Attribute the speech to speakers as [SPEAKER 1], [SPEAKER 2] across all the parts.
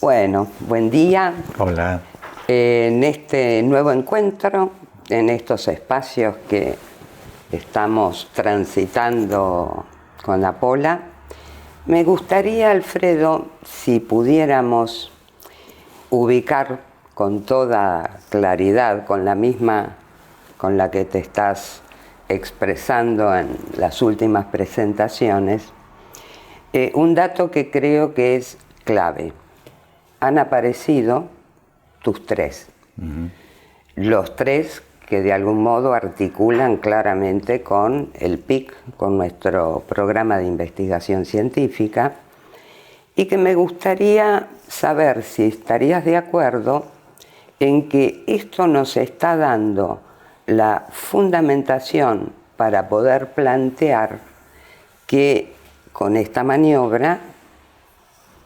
[SPEAKER 1] Bueno, buen día.
[SPEAKER 2] Hola.
[SPEAKER 1] En este nuevo encuentro, en estos espacios que estamos transitando con la Pola, me gustaría, Alfredo, si pudiéramos ubicar con toda claridad, con la misma con la que te estás expresando en las últimas presentaciones, un dato que creo que es clave. Han aparecido tus tres. Los tres que de algún modo articulan claramente con el PIC, con nuestro programa de investigación científica, y que me gustaría saber si estarías de acuerdo en que esto nos está dando la fundamentación para poder plantear que con esta maniobra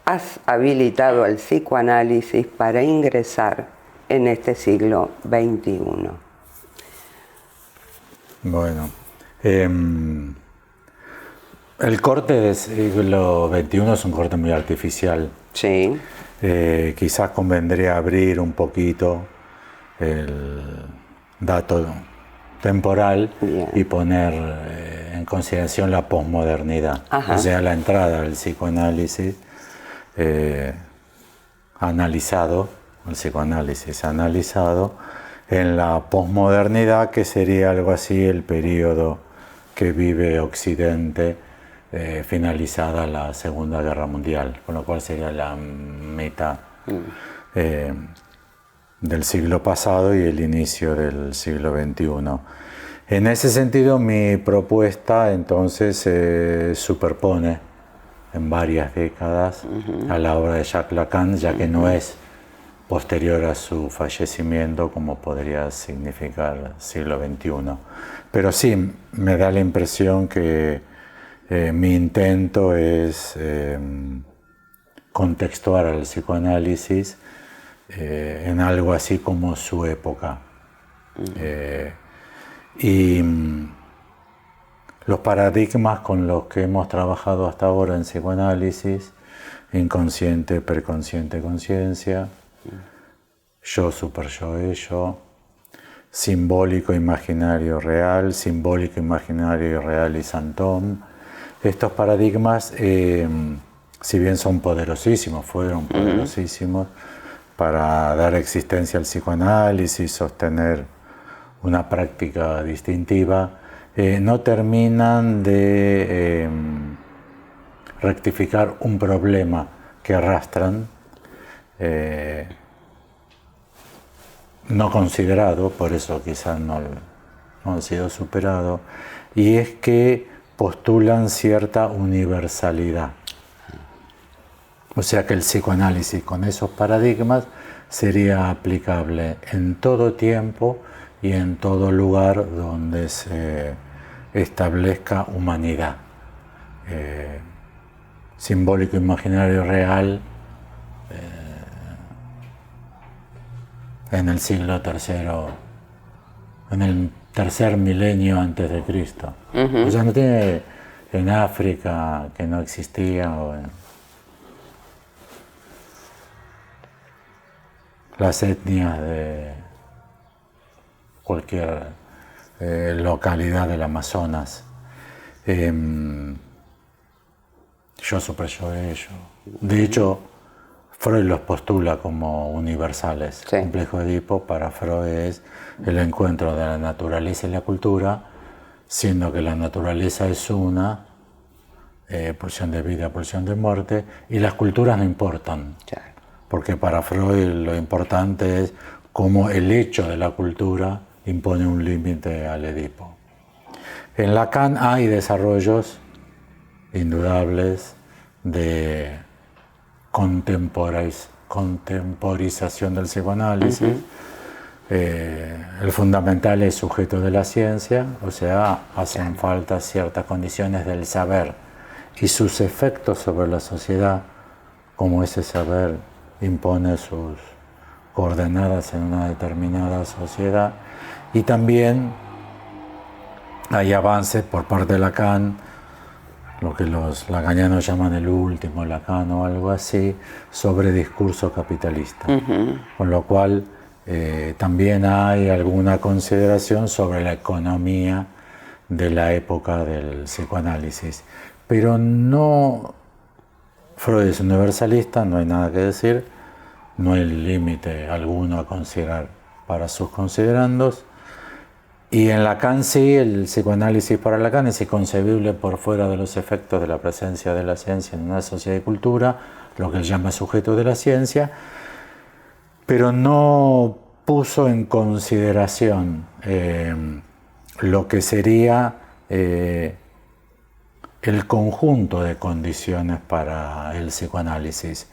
[SPEAKER 1] has habilitado al psicoanálisis para ingresar en este siglo XXI.
[SPEAKER 2] Bueno, el corte del siglo XXI es un corte muy artificial.
[SPEAKER 1] Sí.
[SPEAKER 2] Quizás convendría abrir un poquito el dato temporal.
[SPEAKER 1] Bien.
[SPEAKER 2] Y poner en consideración la posmodernidad.
[SPEAKER 1] Ajá.
[SPEAKER 2] O sea, la entrada del psicoanálisis analizado en la posmodernidad, que sería algo así el periodo que vive Occidente finalizada la Segunda Guerra Mundial, con lo cual sería la mitad del siglo pasado y el inicio del siglo XXI. En ese sentido, mi propuesta entonces se superpone en varias décadas a la obra de Jacques Lacan, ya que no es posterior a su fallecimiento, como podría significar siglo XXI. Pero sí, me da la impresión que mi intento es contextuar al psicoanálisis en algo así como su época. Y los paradigmas con los que hemos trabajado hasta ahora en psicoanálisis, inconsciente, preconsciente, conciencia, yo, superyo, ello, simbólico, imaginario, real, simbólico, imaginario, real y Santom. Estos paradigmas, si bien son poderosísimos, fueron poderosísimos para dar existencia al psicoanálisis, sostener una práctica distintiva, no terminan de rectificar un problema que arrastran, no considerado, por eso quizás no han sido superados, y es que postulan cierta universalidad. O sea que el psicoanálisis con esos paradigmas sería aplicable en todo tiempo y en todo lugar donde se establezca humanidad. Simbólico, imaginario, real, en el siglo III, en el tercer milenio antes de Cristo. O sea, no tiene en África, que no existía, o en las etnias de cualquier localidad del Amazonas. Yo, superyo, ello. De hecho, Freud los postula como universales.
[SPEAKER 1] Sí.
[SPEAKER 2] Complejo de Edipo para Freud es el encuentro de la naturaleza y la cultura, siendo que la naturaleza es una, pulsión de vida, pulsión de muerte, y las culturas no importan.
[SPEAKER 1] Claro.
[SPEAKER 2] Porque para Freud lo importante es cómo el hecho de la cultura impone un límite al Edipo. En Lacan hay desarrollos indudables de contemporización del psicoanálisis. El fundamental es sujeto de la ciencia, o sea, hacen falta ciertas condiciones del saber y sus efectos sobre la sociedad, como ese saber impone sus coordenadas en una determinada sociedad. Y también hay avances por parte de Lacan lo que los lacanianos llaman el último Lacan o algo así, sobre discurso capitalista. Con lo cual también hay alguna consideración sobre la economía de la época del psicoanálisis. Pero no, Freud es universalista, no hay nada que decir, no hay límite alguno a considerar para sus considerandos. Y en Lacan sí, el psicoanálisis para Lacan es inconcebible por fuera de los efectos de la presencia de la ciencia en una sociedad y cultura, lo que él llama sujeto de la ciencia, pero no puso en consideración lo que sería el conjunto de condiciones para el psicoanálisis.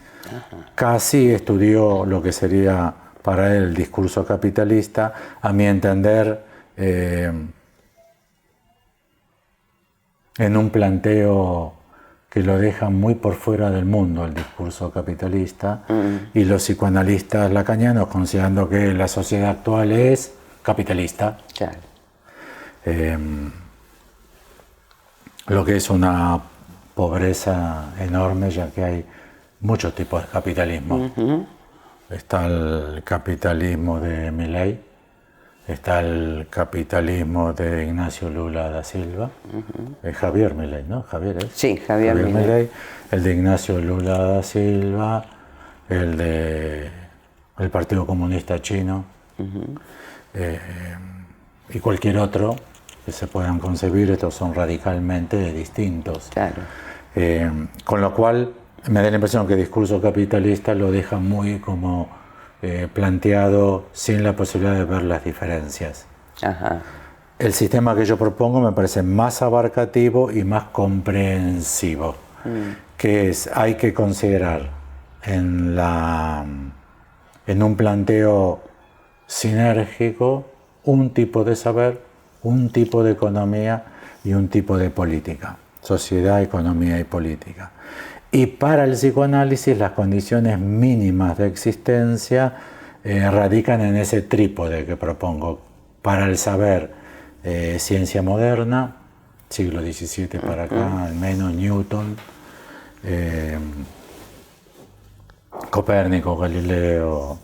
[SPEAKER 2] Casi estudió lo que sería para él el discurso capitalista, a mi entender, en un planteo que lo deja muy por fuera del mundo, el discurso capitalista, y los psicoanalistas lacanianos considerando que la sociedad actual es capitalista,
[SPEAKER 1] Claro.
[SPEAKER 2] Lo que es una pobreza enorme, ya que hay muchos tipos de capitalismo. Está el capitalismo de Milei, está el capitalismo de Ignacio Lula da Silva, Javier Milei, ¿no? Javier es.
[SPEAKER 1] Sí, Javier Milei.
[SPEAKER 2] El de Ignacio Lula da Silva, el de el Partido Comunista Chino, y cualquier otro que se puedan concebir. Estos son radicalmente distintos.
[SPEAKER 1] Claro.
[SPEAKER 2] Con lo cual me da la impresión que el discurso capitalista lo deja muy como planteado sin la posibilidad de ver las diferencias.
[SPEAKER 1] Ajá.
[SPEAKER 2] El sistema que yo propongo me parece más abarcativo y más comprensivo, que es, hay que considerar en un planteo sinérgico un tipo de saber, un tipo de economía y un tipo de política, sociedad, economía y política. Y para el psicoanálisis las condiciones mínimas de existencia radican en ese trípode que propongo. Para el saber, ciencia moderna, siglo XVII para acá, al menos Newton, Copérnico, Galileo,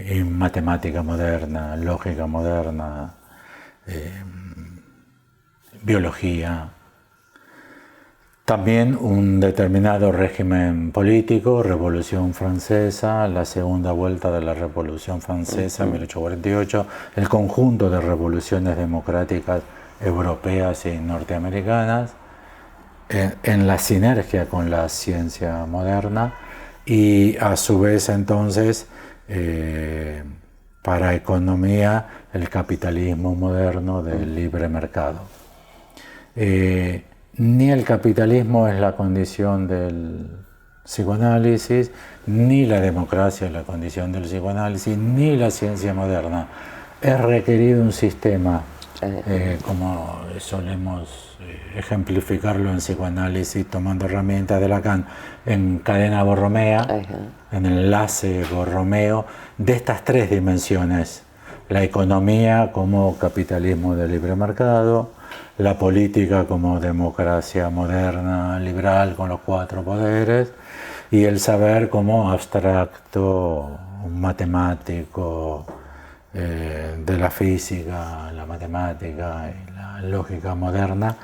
[SPEAKER 2] y matemática moderna, lógica moderna, biología. También un determinado régimen político, Revolución Francesa, la segunda vuelta de la Revolución Francesa, 1848, el conjunto de revoluciones democráticas europeas y norteamericanas, en la sinergia con la ciencia moderna, y a su vez entonces para economía el capitalismo moderno del libre mercado. Ni el capitalismo es la condición del psicoanálisis, ni la democracia es la condición del psicoanálisis, ni la ciencia moderna. Es requerido un sistema, como solemos ejemplificarlo en psicoanálisis, tomando herramientas de Lacan, en cadena borromea, en enlace borromeo, de estas tres dimensiones: la economía como capitalismo de libre mercado, la política como democracia moderna, liberal, con los cuatro poderes, y el saber como abstracto, matemático, de la física, la matemática y la lógica moderna,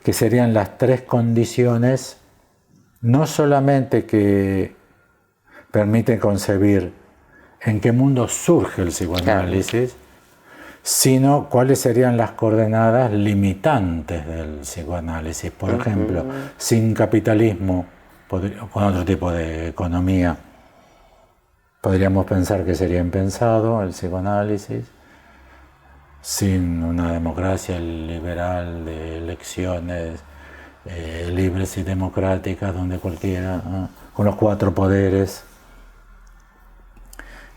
[SPEAKER 2] que serían las tres condiciones no solamente que permiten concebir en qué mundo surge el psicoanálisis, sino cuáles serían las coordenadas limitantes del psicoanálisis. Por ejemplo, sin capitalismo, con otro tipo de economía, podríamos pensar que sería impensado el psicoanálisis. Sin una democracia liberal de elecciones libres y democráticas, donde cualquiera, con los cuatro poderes,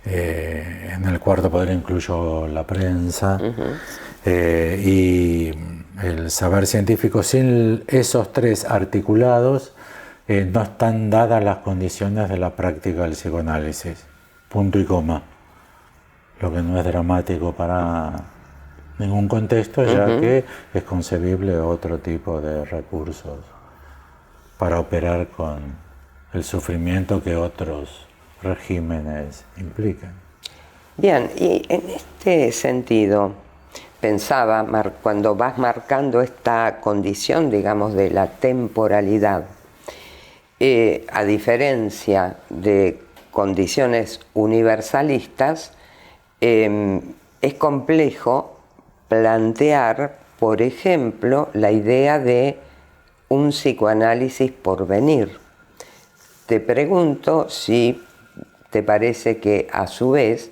[SPEAKER 2] en el cuarto poder incluyo la prensa, y el saber científico, sin esos tres articulados, no están dadas las condiciones de la práctica del psicoanálisis. Punto y coma. Lo que no es dramático para ningún contexto, ya que es concebible otro tipo de recursos para operar con el sufrimiento que otros regímenes implican.
[SPEAKER 1] Bien, y en este sentido, pensaba, cuando vas marcando esta condición, digamos, de la temporalidad, a diferencia de condiciones universalistas, es complejo plantear, por ejemplo, la idea de un psicoanálisis por venir. Te pregunto si te parece que a su vez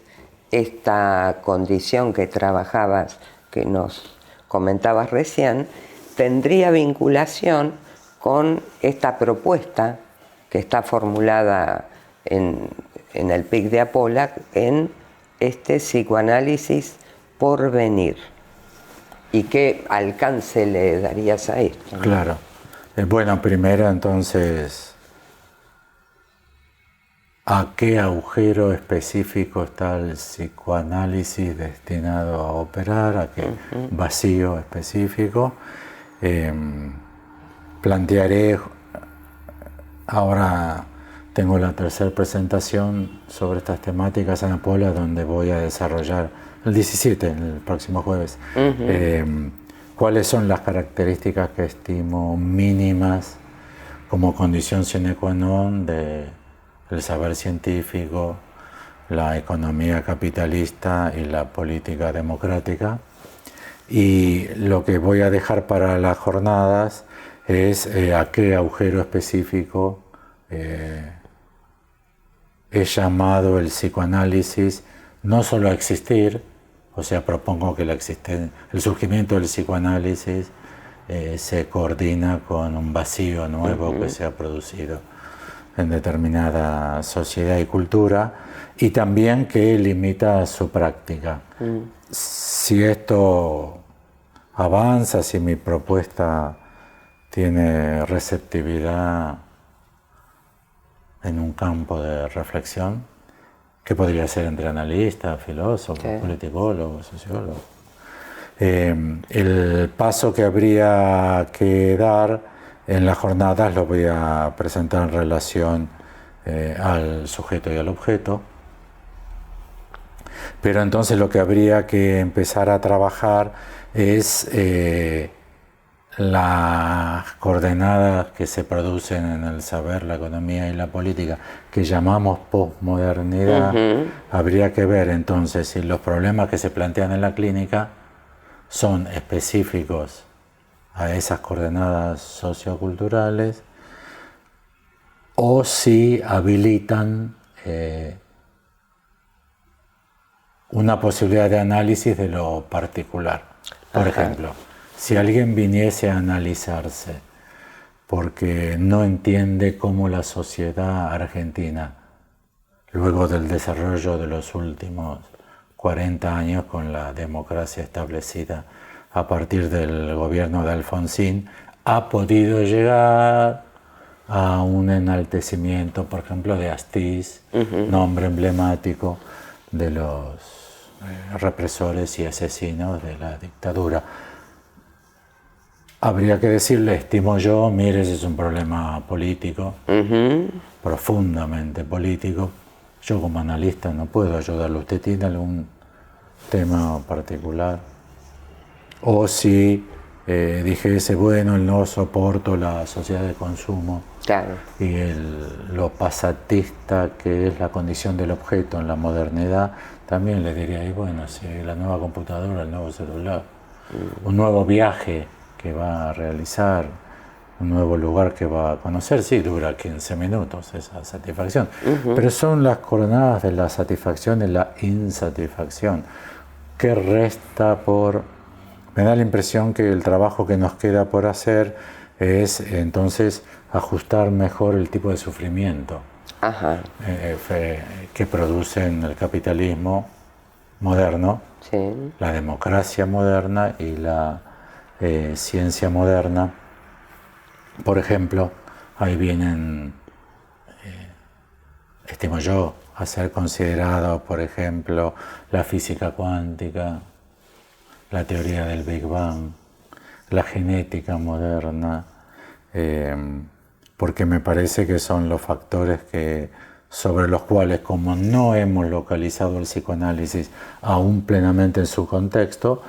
[SPEAKER 1] esta condición que trabajabas, que nos comentabas recién, tendría vinculación con esta propuesta que está formulada en el PIC de Apola, en este psicoanálisis por venir. ¿Y qué alcance le darías a esto?
[SPEAKER 2] Claro. Bueno, primero entonces, ¿a qué agujero específico está el psicoanálisis destinado a operar? ¿A qué vacío específico? Plantearé, ahora tengo la tercera presentación sobre estas temáticas en Apola, donde voy a desarrollar el 17, el próximo jueves, cuáles son las características que estimo mínimas como condición sine qua non del saber científico, la economía capitalista y la política democrática. Y lo que voy a dejar para las jornadas es a qué agujero específico he llamado el psicoanálisis no solo a existir, o sea, propongo que el surgimiento del psicoanálisis se coordina con un vacío nuevo que se ha producido en determinada sociedad y cultura, y también que limita su práctica. Si esto avanza, si mi propuesta tiene receptividad en un campo de reflexión, que podría ser entre analistas, filósofos, politicólogos, sociólogos. El paso que habría que dar en las jornadas lo voy a presentar en relación al sujeto y al objeto, pero entonces lo que habría que empezar a trabajar es las coordenadas que se producen en el saber, la economía y la política, que llamamos posmodernidad. Habría que ver entonces si los problemas que se plantean en la clínica son específicos a esas coordenadas socioculturales o si habilitan una posibilidad de análisis de lo particular. Por ejemplo, si alguien viniese a analizarse porque no entiende cómo la sociedad argentina, luego del desarrollo de los últimos 40 años con la democracia establecida a partir del gobierno de Alfonsín, ha podido llegar a un enaltecimiento, por ejemplo, de Astiz, nombre emblemático de los represores y asesinos de la dictadura. Habría que decirle, estimo yo, mire, ese es un problema político, profundamente político. Yo como analista no puedo ayudarlo. ¿Usted tiene algún tema particular? O si dijese, bueno, no soporto la sociedad de consumo y lo pasatista que es la condición del objeto en la modernidad, también le diría, y bueno, si la nueva computadora, el nuevo celular, un nuevo viaje que va a realizar, un nuevo lugar que va a conocer, sí, dura 15 minutos esa satisfacción, pero son las coordenadas de la satisfacción y la insatisfacción. ¿Qué resta por...? Me da la impresión que el trabajo que nos queda por hacer es entonces ajustar mejor el tipo de sufrimiento que producen el capitalismo moderno, la democracia moderna y la ciencia moderna. Por ejemplo, ahí vienen, estimo yo, a ser considerado, por ejemplo, la física cuántica, la teoría del Big Bang, la genética moderna, porque me parece que son los factores sobre los cuales, como no hemos localizado el psicoanálisis aún plenamente en su contexto,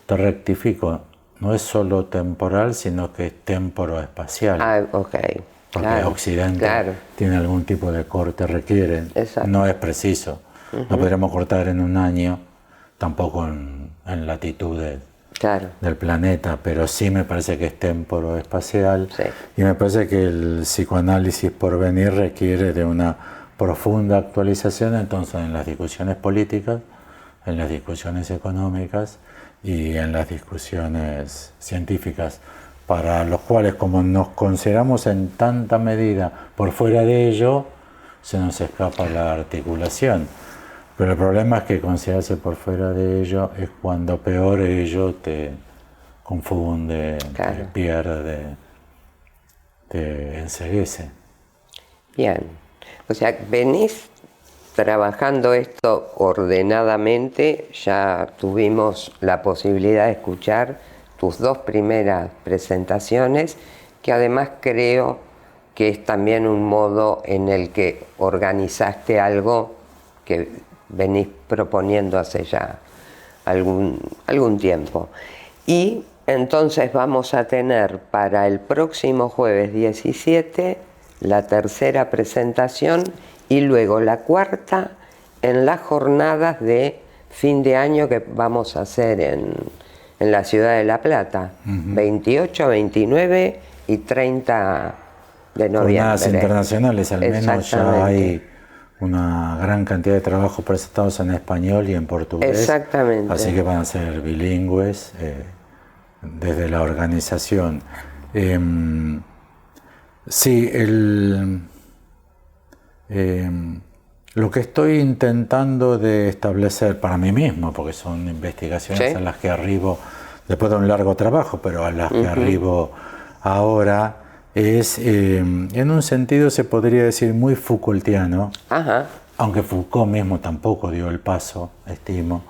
[SPEAKER 2] te rectifico, no es solo temporal, sino que es temporoespacial.
[SPEAKER 1] Ah, ok.
[SPEAKER 2] Porque
[SPEAKER 1] Claro,
[SPEAKER 2] Occidente
[SPEAKER 1] claro.
[SPEAKER 2] tiene algún tipo de corte, requiere,
[SPEAKER 1] Exacto.
[SPEAKER 2] no es preciso. No podríamos cortar en un año, tampoco en latitudes
[SPEAKER 1] Claro.
[SPEAKER 2] del planeta, pero sí me parece que es temporoespacial.
[SPEAKER 1] Sí.
[SPEAKER 2] Y me parece que el psicoanálisis por venir requiere de una profunda actualización entonces en las discusiones políticas, en las discusiones económicas y en las discusiones científicas, para los cuales, como nos consideramos en tanta medida por fuera de ello, se nos escapa la articulación. Pero el problema es que considerarse por fuera de ello es cuando peor ello te confunde,
[SPEAKER 1] Claro.
[SPEAKER 2] te pierde, te enceguece.
[SPEAKER 1] Bien. O sea, venís trabajando esto ordenadamente, ya tuvimos la posibilidad de escuchar tus 2 primeras presentaciones, que además creo que es también un modo en el que organizaste algo que venís proponiendo hace ya algún tiempo. Y entonces vamos a tener para el próximo jueves 17 la tercera presentación y luego la cuarta en las jornadas de fin de año que vamos a hacer en la ciudad de La Plata, 28, 29 y 30 de noviembre.
[SPEAKER 2] Jornadas internacionales, al menos ya hay una gran cantidad de trabajos presentados en español y en portugués.
[SPEAKER 1] Exactamente.
[SPEAKER 2] Así que van a ser bilingües desde la organización. Sí, lo que estoy intentando de establecer para mí mismo, porque son investigaciones
[SPEAKER 1] ¿Sí?
[SPEAKER 2] a las que arribo después de un largo trabajo, pero a las que arribo ahora, es, en un sentido se podría decir muy Foucaultiano, aunque Foucault mismo tampoco dio el paso, estimo,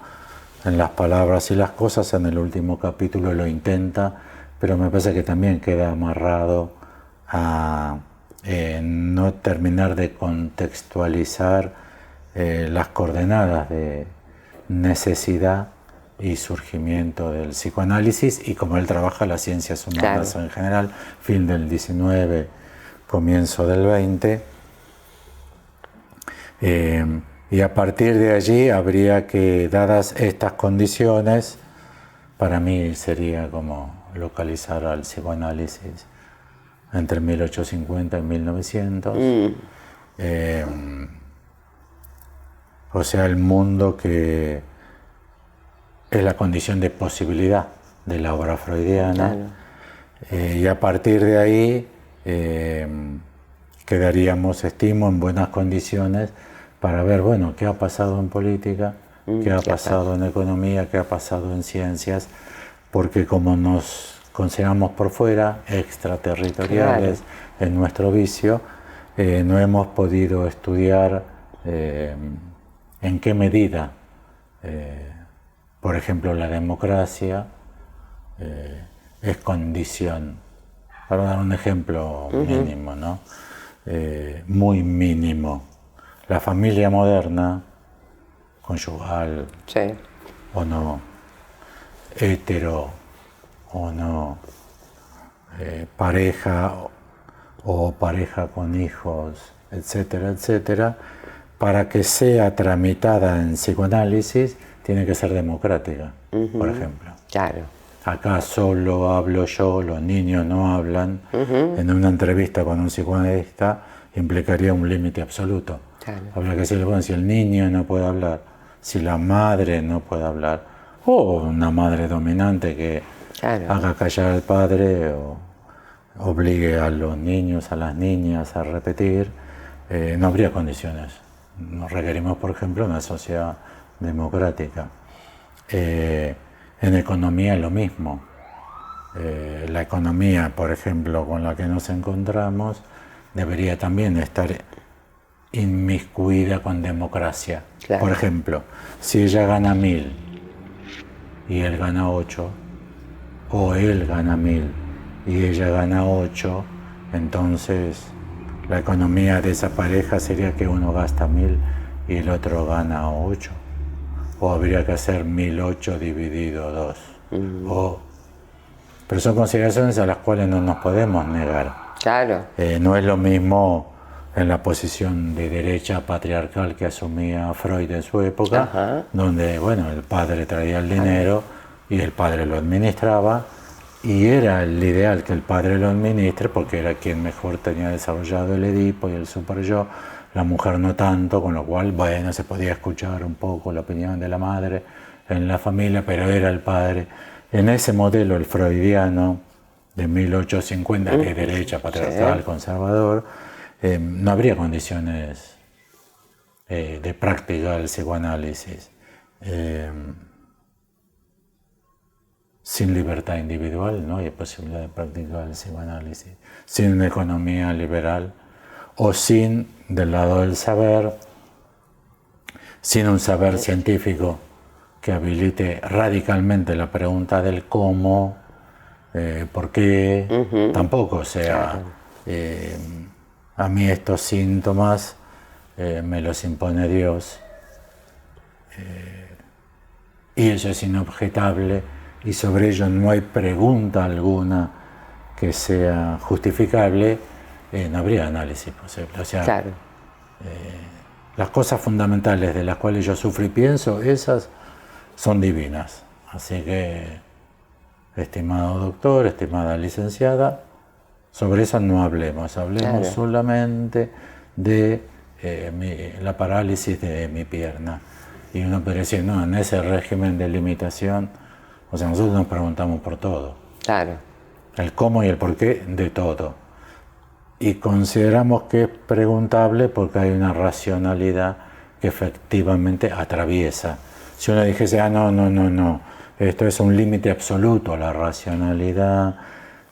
[SPEAKER 2] en las palabras y las cosas. En el último capítulo lo intenta, pero me parece que también queda amarrado a no terminar de contextualizar las coordenadas de necesidad y surgimiento del psicoanálisis, y como él trabaja las ciencias humanas en general, fin del 19, comienzo del 20, y a partir de allí habría que, dadas estas condiciones, para mí sería como localizar al psicoanálisis entre 1850 y 1900, o sea, el mundo que es la condición de posibilidad de la obra freudiana, y a partir de ahí quedaríamos, estimo, en buenas condiciones para ver, bueno, qué ha pasado en política, qué ha pasado en economía, qué ha pasado en ciencias, porque como nos consideramos por fuera, extraterritoriales en nuestro vicio, no hemos podido estudiar en qué medida, por ejemplo, la democracia es condición. Para dar un ejemplo mínimo, ¿no? Muy mínimo. La familia moderna, conyugal o no, hetero o no, pareja o pareja con hijos, etcétera, etcétera, para que sea tramitada en psicoanálisis tiene que ser democrática, por ejemplo. Acá solo hablo yo, los niños no hablan. En una entrevista con un psicoanalista implicaría un límite absoluto. Habría que decirle, bueno, si el niño no puede hablar, si la madre no puede hablar, o una madre dominante que haga callar al padre o obligue a los niños, a las niñas a repetir, no habría condiciones. Nos requerimos, por ejemplo, una sociedad democrática. En economía lo mismo. La economía, por ejemplo, con la que nos encontramos, debería también estar inmiscuida con democracia. Por ejemplo, si ella gana 1000 y él gana 8, o él gana 1000 y ella gana 8, entonces la economía de esa pareja sería que uno gasta 1000 y el otro gana 8. O habría que hacer 1008 dividido 2. Pero son consideraciones a las cuales no nos podemos negar.
[SPEAKER 1] Claro.
[SPEAKER 2] No es lo mismo en la posición de derecha patriarcal que asumía Freud en su época,
[SPEAKER 1] Ajá.
[SPEAKER 2] donde bueno, el padre traía el dinero y el padre lo administraba, y era el ideal que el padre lo administre porque era quien mejor tenía desarrollado el Edipo y el super yo, la mujer no tanto, con lo cual bueno, se podía escuchar un poco la opinión de la madre en la familia, pero era el padre. En ese modelo, el freudiano de 1850, de derecha patriarcal, sí, conservador, no habría condiciones de práctica del psicoanálisis. Sin libertad individual no hay posibilidad de practicar el psicoanálisis. Sin una economía liberal, o sin, del lado del saber, sin un saber científico que habilite radicalmente la pregunta del cómo, por qué, tampoco. O sea, a mí estos síntomas me los impone Dios, y eso es inobjetable, y sobre ello no hay pregunta alguna que sea justificable, no habría análisis posible. O sea,
[SPEAKER 1] claro.
[SPEAKER 2] Las cosas fundamentales de las cuales yo sufro y pienso, esas son divinas. Así que, estimado doctor, estimada licenciada, sobre eso no hablemos, hablemos claro, solamente de la parálisis de mi pierna. Y uno podría decir, no, en ese régimen de limitación, o sea, nosotros nos preguntamos por todo.
[SPEAKER 1] Claro.
[SPEAKER 2] El cómo y el por qué de todo. Y consideramos que es preguntable porque hay una racionalidad que efectivamente atraviesa. Si uno dijese, no, esto es un límite absoluto, la racionalidad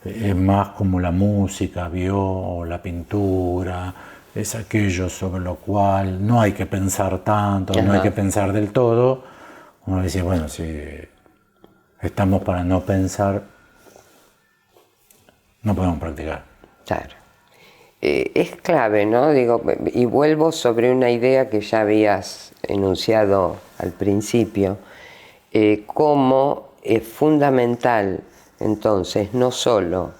[SPEAKER 2] es más como la música, o la pintura, es aquello sobre lo cual no hay que pensar tanto, no hay que pensar del todo. Uno dice, bueno, si estamos para no pensar, no podemos practicar.
[SPEAKER 1] Claro. Es clave, ¿no? Digo, y vuelvo sobre una idea que ya habías enunciado al principio, cómo es fundamental, entonces, no solo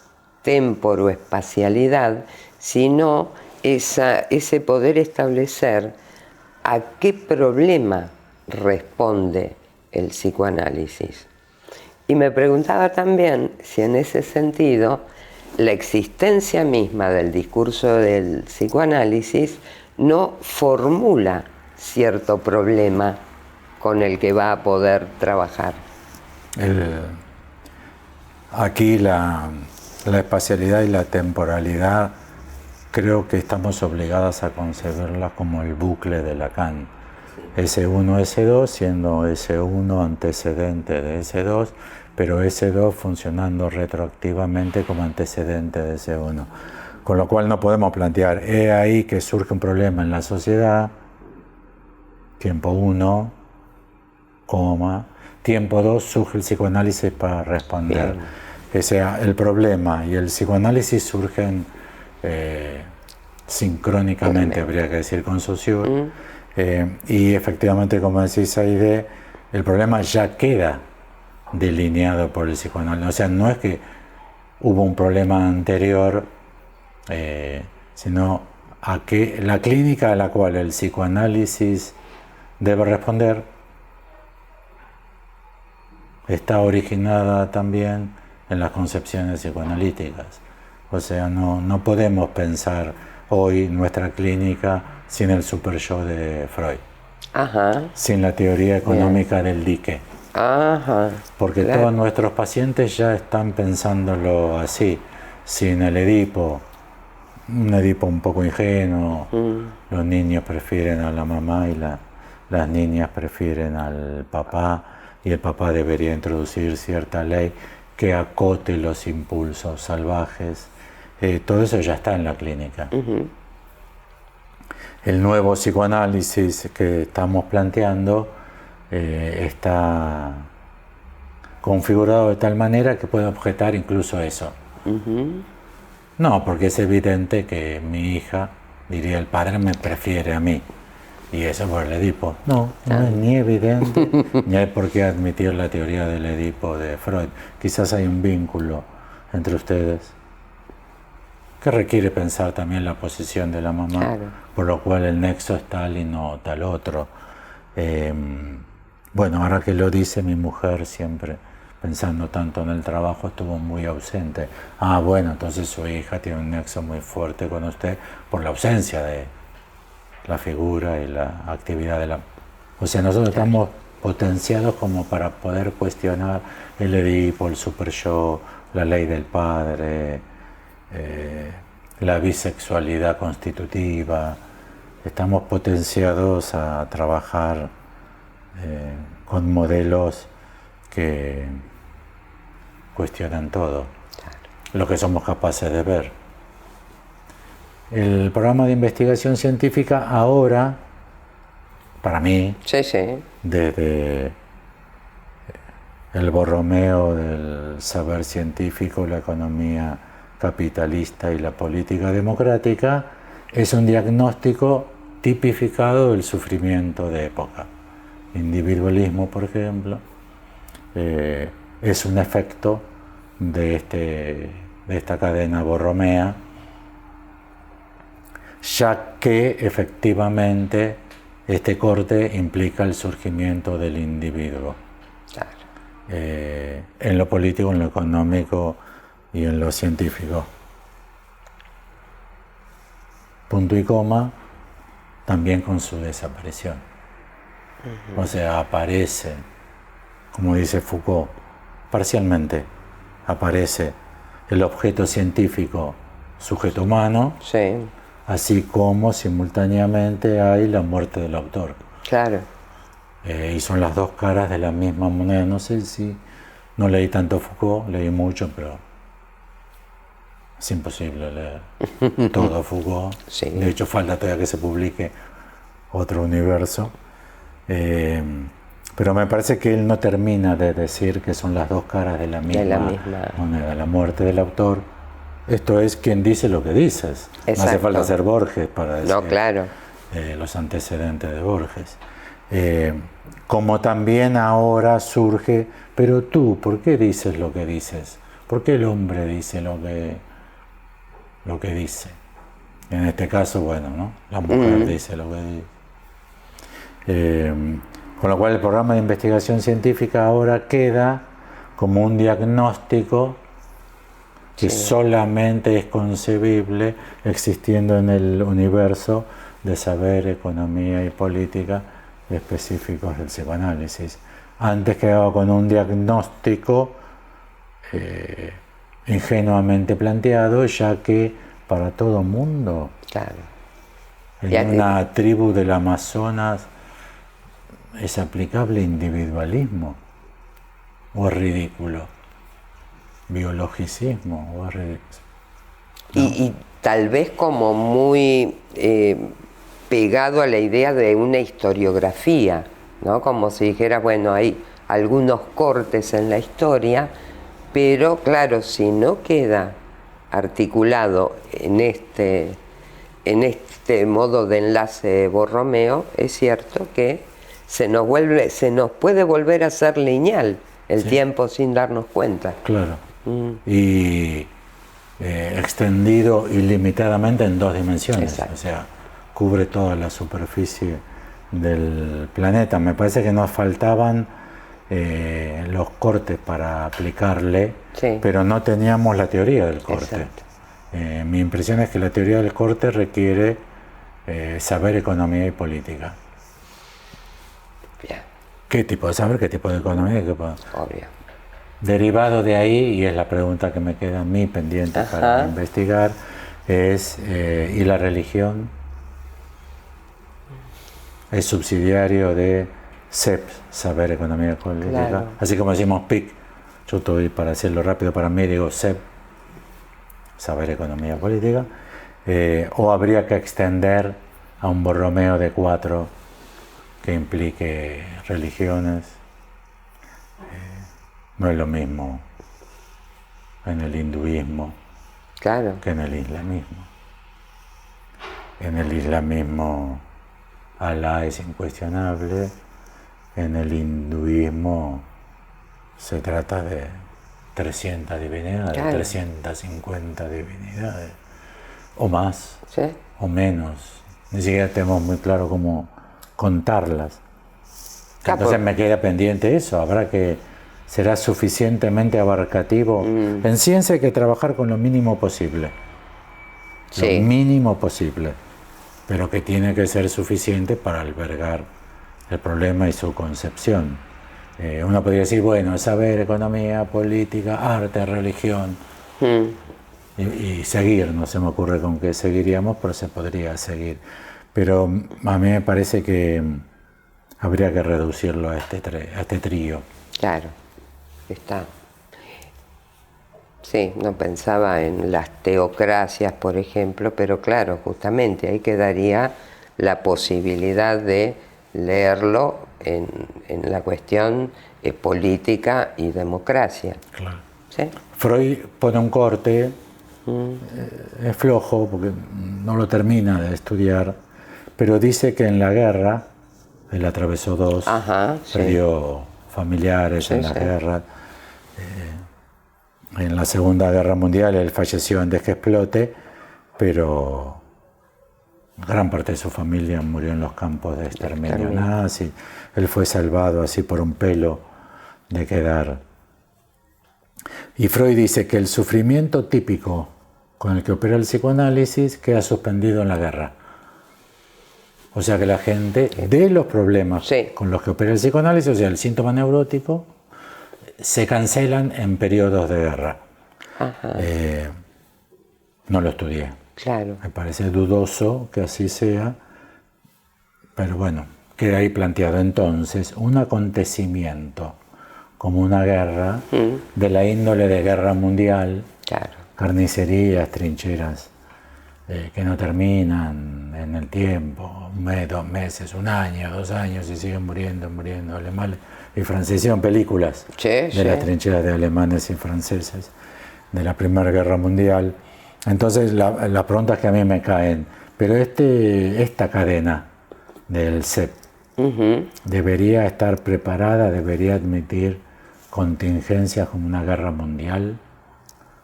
[SPEAKER 1] temporoespacialidad, sino ese poder establecer a qué problema responde el psicoanálisis. Y me preguntaba también si en ese sentido la existencia misma del discurso del psicoanálisis no formula cierto problema con el que va a poder trabajar.
[SPEAKER 2] Aquí la espacialidad y la temporalidad creo que estamos obligadas a concebirlas como el bucle de Lacan. S1, S2, siendo S1 antecedente de S2, pero S2 funcionando retroactivamente como antecedente de S1. Con lo cual no podemos plantear, he ahí que surge un problema en la sociedad, tiempo 1, coma, tiempo 2 surge el psicoanálisis para responder. O sea, el problema y el psicoanálisis surgen sincrónicamente, habría que decir, con Saussure. Y efectivamente, como decís Aide, el problema ya queda delineado por el psicoanálisis. O sea, no es que hubo un problema anterior, sino a que la clínica a la cual el psicoanálisis debe responder está originada también en las concepciones psicoanalíticas. O sea, no podemos pensar hoy nuestra clínica sin el super yo de Freud, sin la teoría económica del dique. Porque claro, todos nuestros pacientes ya están pensándolo así, sin el Edipo, un Edipo un poco ingenuo, los niños prefieren a la mamá y las niñas prefieren al papá, y el papá debería introducir cierta ley que acote los impulsos salvajes. Todo eso ya está en la clínica. El nuevo psicoanálisis que estamos planteando está configurado de tal manera que puede objetar incluso eso. No, porque es evidente que mi hija, diría el padre, me prefiere a mí. Y eso por el Edipo. No, no es ni evidente, ni hay por qué admitir la teoría del Edipo de Freud. Quizás hay un vínculo entre ustedes que requiere pensar también la posición de la mamá, claro, por lo cual el nexo es tal y no tal otro. Bueno, ahora que lo dice mi mujer siempre, pensando tanto en el trabajo, estuvo muy ausente. Ah, bueno, entonces su hija tiene un nexo muy fuerte con usted por la ausencia de la figura y la actividad de la... O sea, nosotros estamos potenciados como para poder cuestionar el Edipo, el super yo, la ley del padre, la bisexualidad constitutiva. Estamos potenciados a trabajar con modelos que cuestionan todo, lo que somos capaces de ver. El programa de investigación científica ahora, para mí, desde el Borromeo del saber científico, la economía capitalista y la política democrática, es un diagnóstico tipificado del sufrimiento de época. Individualismo, por ejemplo, es un efecto de esta cadena borromea, ya que efectivamente este corte implica el surgimiento del individuo. Claro. En lo político, en lo económico y en lo científico. Punto y coma, también con su desaparición. O sea, aparece, como dice Foucault, parcialmente aparece el objeto científico, sujeto humano, así como simultáneamente hay la muerte del autor.
[SPEAKER 1] Claro.
[SPEAKER 2] Y son las dos caras de la misma moneda. No sé si... No leí tanto Foucault, leí mucho, pero es imposible leer todo Foucault. De hecho, falta todavía que se publique otro universo. Pero me parece que él no termina de decir que son las dos caras de la misma moneda, la muerte del autor. Esto es quien dice lo que dices. Exacto. No hace falta ser Borges para decir los antecedentes de Borges. Como también ahora surge, pero tú, ¿por qué dices lo que dices? ¿Por qué el hombre dice lo que dice? En este caso, bueno, ¿no? La mujer dice lo que dice. Con lo cual el programa de investigación científica ahora queda como un diagnóstico que solamente es concebible existiendo en el universo de saber, economía y política específicos del psicoanálisis. Antes quedaba con un diagnóstico ingenuamente planteado, ya que para todo mundo, en una tribu del Amazonas, es aplicable individualismo, o es ridículo, biologicismo, o es ridículo. ¿No?
[SPEAKER 1] Y tal vez como muy pegado a la idea de una historiografía, ¿no? Como si dijera, bueno, hay algunos cortes en la historia, pero claro, si no queda articulado en este modo de enlace Borromeo, es cierto que se nos puede volver a ser lineal el tiempo sin darnos cuenta.
[SPEAKER 2] Claro. Y extendido ilimitadamente en dos dimensiones. Exacto. O sea, cubre toda la superficie del planeta. Me parece que nos faltaban los cortes para aplicarle, pero no teníamos la teoría del corte. Mi impresión es que la teoría del corte requiere saber economía y política.
[SPEAKER 1] Bien.
[SPEAKER 2] ¿Qué tipo de saber? ¿Qué tipo de economía?
[SPEAKER 1] Obvio.
[SPEAKER 2] Derivado de ahí, y es la pregunta que me queda a mí pendiente para investigar, es ¿y la religión? Es subsidiario de SEP, Saber, Economía y Política. Claro. Así como decimos PIC, yo estoy, para hacerlo rápido para mí, digo SEP, Saber, Economía y Política. O habría que extender a un Borromeo de 4 que implique religiones, No es lo mismo en el hinduismo
[SPEAKER 1] Claro.
[SPEAKER 2] que en el islamismo. En el islamismo Alá es incuestionable, en el hinduismo se trata de 300 divinidades,
[SPEAKER 1] Claro.
[SPEAKER 2] 350 divinidades, o más,
[SPEAKER 1] ¿Sí?
[SPEAKER 2] o menos. Ni siquiera tenemos muy claro cómo contarlas. Entonces me queda pendiente eso, será suficientemente abarcativo. En ciencia hay que trabajar con lo mínimo posible.
[SPEAKER 1] Sí.
[SPEAKER 2] Lo mínimo posible, pero que tiene que ser suficiente para albergar el problema y su concepción. Uno podría decir, bueno, saber economía, política, arte, religión, y seguir, no se me ocurre con qué seguiríamos, pero se podría seguir. Pero a mí me parece que habría que reducirlo a este trío.
[SPEAKER 1] Claro, está. Sí, no pensaba en las teocracias, por ejemplo, pero claro, justamente ahí quedaría la posibilidad de leerlo en la cuestión política y democracia.
[SPEAKER 2] Claro.
[SPEAKER 1] ¿Sí?
[SPEAKER 2] Freud pone un corte, es flojo porque no lo termina de estudiar, pero dice que en la guerra, él atravesó dos,
[SPEAKER 1] Ajá, sí.
[SPEAKER 2] perdió familiares
[SPEAKER 1] Sí,
[SPEAKER 2] en la
[SPEAKER 1] sí.
[SPEAKER 2] guerra. En la Segunda Guerra Mundial él falleció antes que explote, pero gran parte de su familia murió en los campos de exterminio nazi. Él fue salvado así por un pelo de quedar. Y Freud dice que el sufrimiento típico con el que opera el psicoanálisis queda suspendido en la guerra. O sea que la gente, de los problemas con los que opera el psicoanálisis, o sea, el síntoma neurótico, se cancelan en periodos de guerra. No lo estudié.
[SPEAKER 1] Claro.
[SPEAKER 2] Me parece dudoso que así sea, pero bueno, queda ahí planteado. Entonces, un acontecimiento como una guerra, de la índole de guerra mundial,
[SPEAKER 1] Claro.
[SPEAKER 2] carnicerías, trincheras que no terminan en el tiempo, un mes, 2 meses, 1 año, 2 años, y siguen muriendo alemanes y franceses. Hicieron películas de las trincheras de alemanes y franceses de la Primera Guerra Mundial. Entonces las preguntas que a mí me caen, pero esta cadena del CEP debería estar preparada, debería admitir contingencias como una guerra mundial.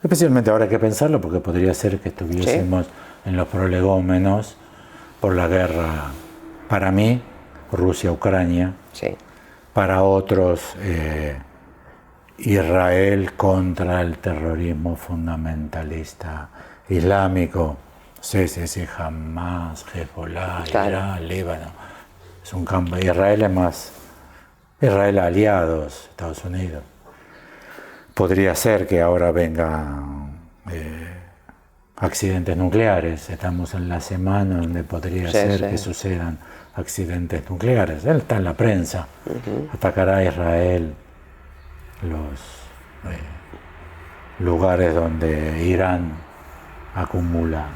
[SPEAKER 2] Especialmente ahora hay que pensarlo porque podría ser que estuviésemos en los prolegómenos por la guerra, para mí, Rusia-Ucrania, para otros, Israel contra el terrorismo fundamentalista islámico, sí, Hamas, Hezbollah, Irán, Líbano. Es un campo. Israel es más, Israel aliados, Estados Unidos. Podría ser que ahora vengan accidentes nucleares. Estamos en la semana donde podría ser que sucedan accidentes nucleares. Él está en la prensa. Atacará a Israel los lugares donde Irán acumula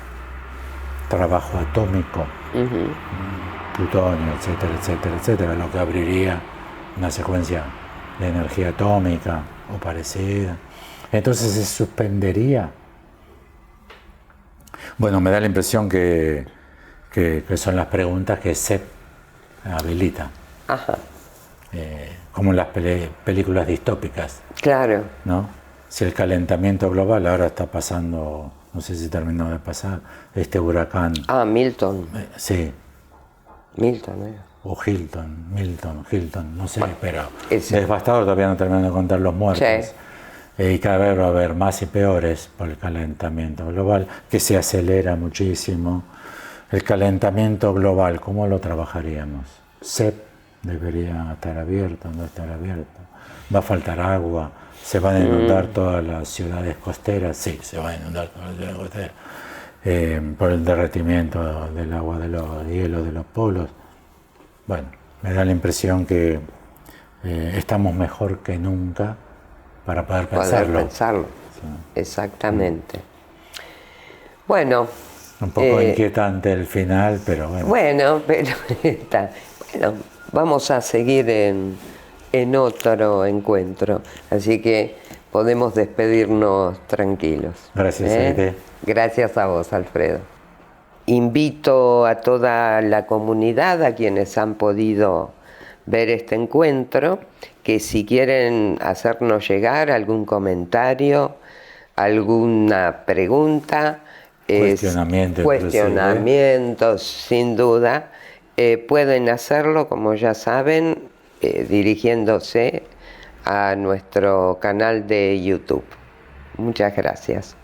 [SPEAKER 2] trabajo atómico, plutonio, etcétera, etcétera, etcétera, lo que abriría una secuencia de energía atómica o parecida. Entonces se suspendería. Bueno, me da la impresión que son las preguntas que CEP habilita. Como en las películas distópicas.
[SPEAKER 1] Claro.
[SPEAKER 2] ¿No? Si el calentamiento global ahora está pasando, no sé si terminó de pasar, este huracán.
[SPEAKER 1] Milton.
[SPEAKER 2] Sí.
[SPEAKER 1] Milton,
[SPEAKER 2] O Hilton, no sé, pero devastador, todavía no terminan de contar los muertos. Y cada vez va a haber más y peores por el calentamiento global, que se acelera muchísimo. El calentamiento global, ¿cómo lo trabajaríamos? CEP debería estar abierto, no estar abierto. Va a faltar agua, se van a inundar todas las ciudades costeras. Sí, se van a inundar todas las ciudades costeras por el derretimiento del agua de los hielos de los polos. Bueno, me da la impresión que estamos mejor que nunca para poder pensarlo.
[SPEAKER 1] Exactamente. Bueno.
[SPEAKER 2] Un poco inquietante el final, pero bueno.
[SPEAKER 1] Bueno, pero está. Bueno, vamos a seguir en en otro encuentro. Así que podemos despedirnos tranquilos.
[SPEAKER 2] Gracias, Aide.
[SPEAKER 1] Gracias a vos, Alfredo. Invito a toda la comunidad, a quienes han podido ver este encuentro, que si quieren hacernos llegar algún comentario, alguna pregunta, cuestionamientos, sin duda, pueden hacerlo, como ya saben, dirigiéndose a nuestro canal de YouTube. Muchas gracias.